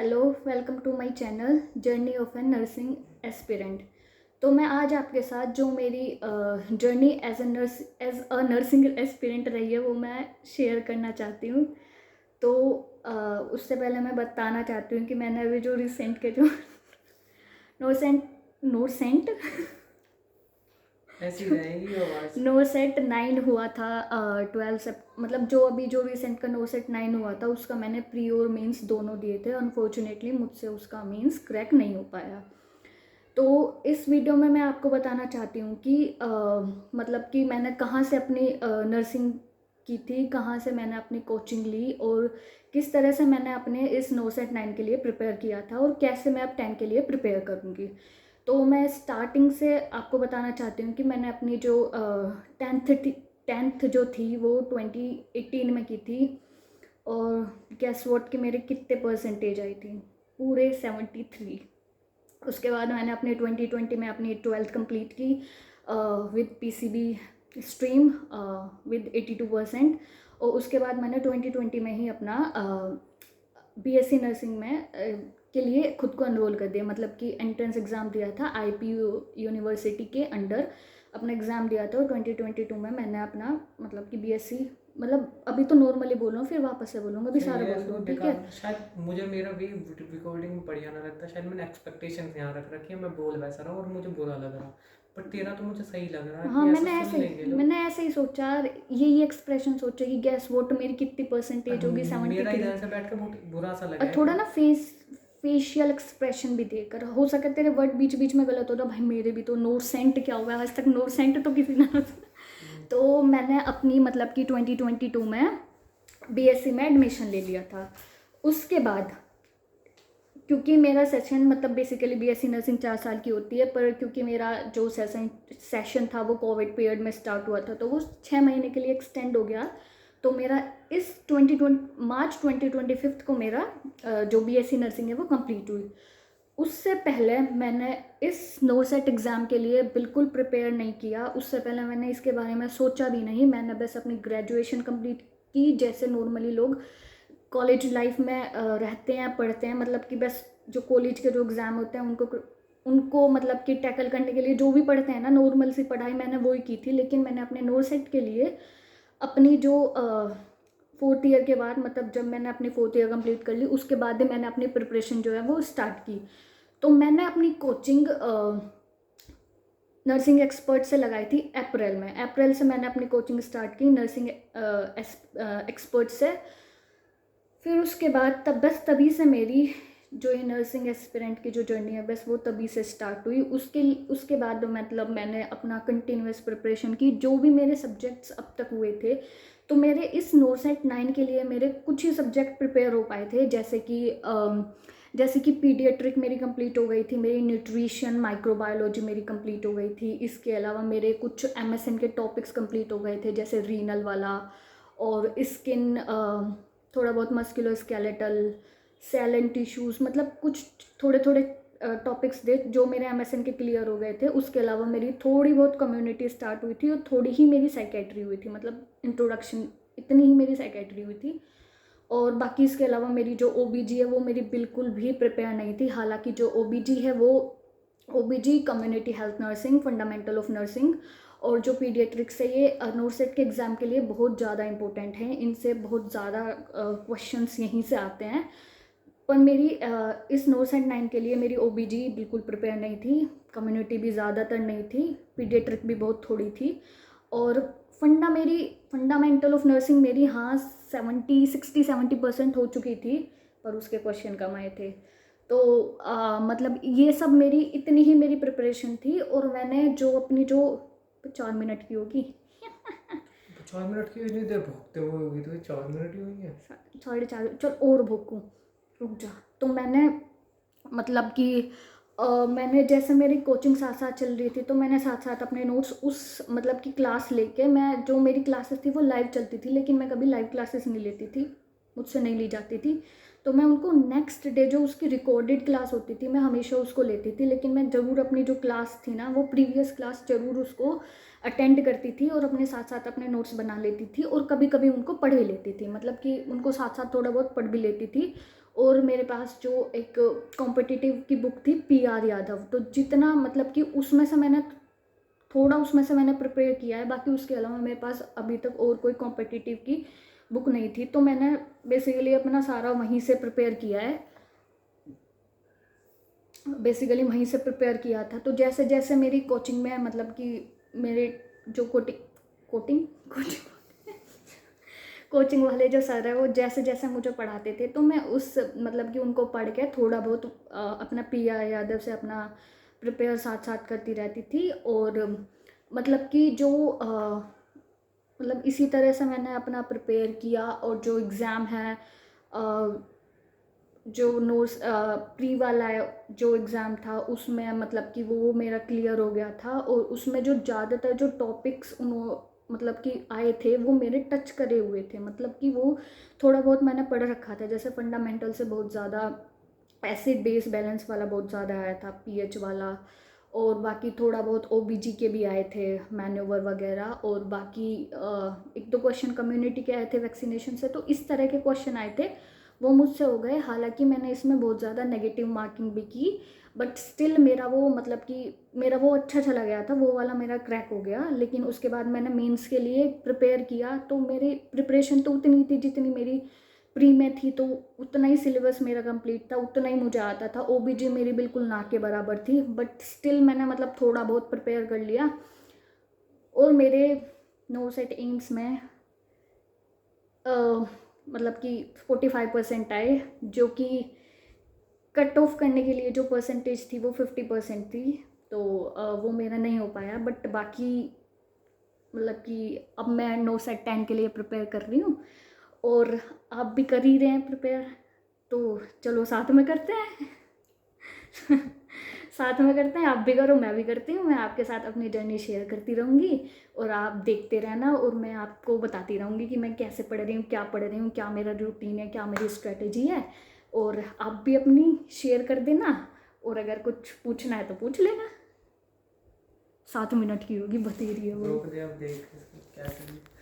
Hello, welcome to my channel journey of an nursing aspirant. तो मैं आज आपके साथ जो मेरी जर्नी एज अ नर्सिंग एस्पिरेंट रही है वो मैं शेयर करना चाहती हूँ। तो उससे पहले मैं बताना चाहती हूँ कि मैंने अभी जो रिसेंट के जो नोसेंट ऐसी रहेगी आवाज़। नोसेट 9 हुआ था 12 से, मतलब जो अभी जो रिसेंट का नोसेट 9 हुआ था उसका मैंने प्री और मेंस दोनों दिए थे। अनफॉर्चुनेटली मुझसे उसका मेंस क्रैक नहीं हो पाया। तो इस वीडियो में मैं आपको बताना चाहती हूँ कि मतलब कि मैंने कहाँ से अपनी नर्सिंग की थी, कहाँ से मैंने अपनी कोचिंग ली और किस तरह से मैंने अपने इस नोसेट 9 के लिए प्रिपेयर किया था और कैसे मैं अब 10 के लिए प्रिपेयर करूँगी। तो मैं स्टार्टिंग से आपको बताना चाहती हूँ कि मैंने अपनी जो टेंथ जो थी वो 2018 में की थी। और गैस वॉट कि मेरे कितने परसेंटेज आई थी? पूरे 73। उसके बाद मैंने अपनी 2020 में अपनी 12th कंप्लीट की विद पीसीबी स्ट्रीम विद 82%। और उसके बाद मैंने 2020 में ही अपना बीएससी नर्सिंग में के लिए खुद को एनरोल कर दिया, मतलब कि एंट्रेंस एग्ज़ाम दिया था आईपीयू यूनिवर्सिटी के अंडर अपना एग्ज़ाम दिया था। और 2022 में मैंने अपना मतलब कि बीएससी, मतलब अभी तो नॉर्मली बोल रहा हूँ फिर वापस से बोलूँगा, अभी सही सारा है, बोल इसको दूँ, ठीक है। बेकार शायद मुझे मेरा भी रिकॉर्डिंग बढ़िया ना लगता, शायद मैंने एक्सपेक्टेशंस यहाँ रख रखी है, मैं बोल वैसा रहा हूँ और मुझे बुरा लग रहा। पर तेरा तो मुझे सही लग रहा है हाँ, कि ऐसा सुन लेंगे लोग। मैंने ऐसे ही सोचा, यही एक्सप्रेशन सोचा कि गैस वोट मेरी कितनी पर परसेंटेज होगी, मेरा 73। इधर से बैठ के बहुत बुरा सा लगा और है थोड़ा कि ना फेशियल एक्सप्रेशन भी देकर हो सके तेरे वर्ड बीच बीच में गलत हो रहा, भाई मेरे भी तो नो सेंट क्या हुआ, आज तक नो सेंट तो किसी ने तो मैंने अपनी मतलब कि 2022 में बीएससी में एडमिशन ले लिया था। उसके बाद क्योंकि मेरा सेशन मतलब बेसिकली बीएससी नर्सिंग 4 साल की होती है, पर क्योंकि मेरा जो सेशन था वो कोविड पीरियड में स्टार्ट हुआ था तो वो 6 महीने के लिए एक्सटेंड हो गया। तो मेरा इस 2020 मार्च 2025 को मेरा जो बीएससी नर्सिंग है वो कंप्लीट हुई। उससे पहले मैंने इस नोसेट एग्ज़ाम के लिए बिल्कुल प्रिपेयर नहीं किया। उससे पहले मैंने इसके बारे में सोचा भी नहीं। मैंने बस अपनी ग्रेजुएशन कंप्लीट की जैसे नॉर्मली लोग कॉलेज लाइफ में रहते हैं, पढ़ते हैं, मतलब कि बस जो कॉलेज के जो एग्ज़ाम होते हैं उनको मतलब कि टैकल करने के लिए जो भी पढ़ते हैं ना, नॉर्मल सी पढ़ाई मैंने वही की थी। लेकिन मैंने अपने नोसेट के लिए अपनी जो 4th ईयर के बाद, मतलब जब मैंने अपनी 4th ईयर कंप्लीट कर ली उसके बाद ही मैंने अपनी प्रिपरेशन जो है वो स्टार्ट की। तो मैंने अपनी कोचिंग नर्सिंग एक्सपर्ट से लगाई थी अप्रैल में। अप्रैल से मैंने अपनी कोचिंग स्टार्ट की नर्सिंग एक्सपर्ट से। फिर उसके बाद तभी से मेरी जो ये नर्सिंग एस्पिरेंट की जो जर्नी है बस वो तभी से स्टार्ट हुई। उसके बाद मतलब मैंने अपना कंटिन्यूस प्रिपरेशन की, जो भी मेरे सब्जेक्ट्स अब तक हुए थे। तो मेरे इस नोसेट 9 के लिए मेरे कुछ ही सब्जेक्ट प्रिपेयर हो पाए थे, जैसे कि पीडियाट्रिक मेरी कंप्लीट हो गई थी, मेरी न्यूट्रिशन माइक्रोबायोलॉजी मेरी कंप्लीट हो गई थी। इसके अलावा मेरे कुछ एमएसएन के टॉपिक्स कंप्लीट हो गए थे जैसे रीनल वाला और स्किन, थोड़ा बहुत मस्कुलोस्केलेटल, सेल एंड टिश्यूज़, मतलब कुछ थोड़े थोड़े टॉपिक्स थे जो मेरे एमएसएन के क्लियर हो गए थे। उसके अलावा मेरी थोड़ी बहुत कम्युनिटी स्टार्ट हुई थी और थोड़ी ही मेरी साइकेट्री हुई थी, मतलब इंट्रोडक्शन, इतनी ही मेरी साइकेट्री हुई थी। और बाकी इसके अलावा मेरी जो ओबीजी है वो मेरी बिल्कुल भी प्रिपेयर नहीं थी। हालांकि जो ओबीजी है वो ओबीजी community health nursing, fundamental of nursing, और जो पीडियाट्रिक्स है ये नोरसेट के एग्ज़ाम के लिए बहुत ज़्यादा इंपॉर्टेंट हैं। इनसे बहुत ज़्यादा क्वेश्चंस यहीं से आते हैं। पर मेरी इस नोरसेट 9 के लिए मेरी ओबीजी बिल्कुल प्रिपेयर नहीं थी, कम्युनिटी भी ज़्यादातर नहीं थी, पीडियाट्रिक भी बहुत थोड़ी थी। और फंडामेंटल ऑफ नर्सिंग मेरी हाँ 60-70% हो चुकी थी, पर उसके क्वेश्चन कम आए थे। तो मतलब ये सब मेरी इतनी ही मेरी प्रिपरेशन थी। और मैंने जो अपनी जो 4 मिनट की होगी 4 मिनट की इतनी देर भोगते हुए होगी तो 4 मिनट ही हुई है। 4:30, चल और भोकूँ, रुक जा। तो मैंने मतलब कि मैंने जैसे मेरी कोचिंग साथ साथ चल रही थी तो मैंने साथ साथ अपने नोट्स उस मतलब कि क्लास लेके, मैं जो मेरी क्लासेस थी वो लाइव चलती थी लेकिन मैं कभी लाइव क्लासेस नहीं लेती थी, मुझसे नहीं ली जाती थी। तो मैं उनको नेक्स्ट डे जो उसकी रिकॉर्डेड क्लास होती थी मैं हमेशा उसको लेती थी, लेकिन मैं ज़रूर अपनी जो क्लास थी ना वो प्रीवियस क्लास ज़रूर उसको अटेंड करती थी और अपने साथ साथ अपने नोट्स बना लेती थी और कभी कभी उनको पढ़ भी लेती थी, मतलब कि उनको साथ साथ थोड़ा बहुत पढ़ भी लेती थी। और मेरे पास जो एक कॉम्पिटिटिव की बुक थी PR यादव, तो जितना मतलब कि उसमें से मैंने थोड़ा उसमें से मैंने प्रिपेयर किया है, बाकी उसके अलावा मेरे पास अभी तक और कोई कॉम्पिटिटिव की बुक नहीं थी, तो मैंने बेसिकली अपना सारा वहीं से प्रिपेयर किया है, बेसिकली वहीं से प्रिपेयर किया था। तो जैसे जैसे मेरी कोचिंग में मतलब कि मेरे जो कोचिंग कोचिंग वाले जो सर है वो जैसे जैसे मुझे पढ़ाते थे, तो मैं उस मतलब कि उनको पढ़ के थोड़ा बहुत अपना PR यादव से अपना प्रिपेयर साथ साथ करती रहती थी। और मतलब कि जो मतलब इसी तरह से मैंने अपना प्रिपेयर किया। और जो एग्ज़ाम है जो नोट्स प्री वाला जो एग्ज़ाम था उसमें मतलब कि वो मेरा क्लियर हो गया था। और उसमें जो ज़्यादातर जो टॉपिक्स मतलब कि आए थे वो मेरे टच करे हुए थे, मतलब कि वो थोड़ा बहुत मैंने पढ़ रखा था। जैसे फंडामेंटल से बहुत ज़्यादा, एसिड बेस बैलेंस वाला बहुत ज़्यादा आया था, PH वाला, और बाकी थोड़ा बहुत OBG के भी आए थे, मैन्यूवर वगैरह, और बाकी एक दो क्वेश्चन कम्युनिटी के आए थे वैक्सीनेशन से। तो इस तरह के क्वेश्चन आए थे, वो मुझसे हो गए। हालांकि मैंने इसमें बहुत ज़्यादा नेगेटिव मार्किंग भी की, बट स्टिल मेरा वो मतलब कि मेरा वो अच्छा चला गया था, वो वाला मेरा क्रैक हो गया। लेकिन उसके बाद मैंने मेंस के लिए प्रिपेयर किया, तो मेरी प्रिपरेशन तो उतनी थी जितनी मेरी प्री में थी, तो उतना ही सिलेबस मेरा कंप्लीट था, उतना ही मुझे आता था। OBG मेरी बिल्कुल ना के बराबर थी, बट स्टिल मैंने मतलब थोड़ा बहुत प्रिपेयर कर लिया। और मेरे नोसेट एम्स में मतलब कि 45% आए, जो कि कट ऑफ करने के लिए जो परसेंटेज थी वो 50% थी। तो वो मेरा नहीं हो पाया। बट बाकी मतलब कि अब मैं नोसेट 10 के लिए प्रिपेयर कर रही हूँ, और आप भी कर ही रहे हैं प्रिपेयर, तो चलो साथ में करते हैं। साथ में करते हैं, आप भी करो मैं भी करती हूँ। मैं आपके साथ अपनी जर्नी शेयर करती रहूँगी, और आप देखते रहना, और मैं आपको बताती रहूँगी कि मैं कैसे पढ़ रही हूँ, क्या पढ़ रही हूँ, क्या मेरा रूटीन है, क्या मेरी स्ट्रेटेजी है। और आप भी अपनी शेयर कर देना, और अगर कुछ पूछना है तो पूछ लेना। 7 मिनट की होगी, बतेरी है वो। रोक दे, अब देख क्या करें।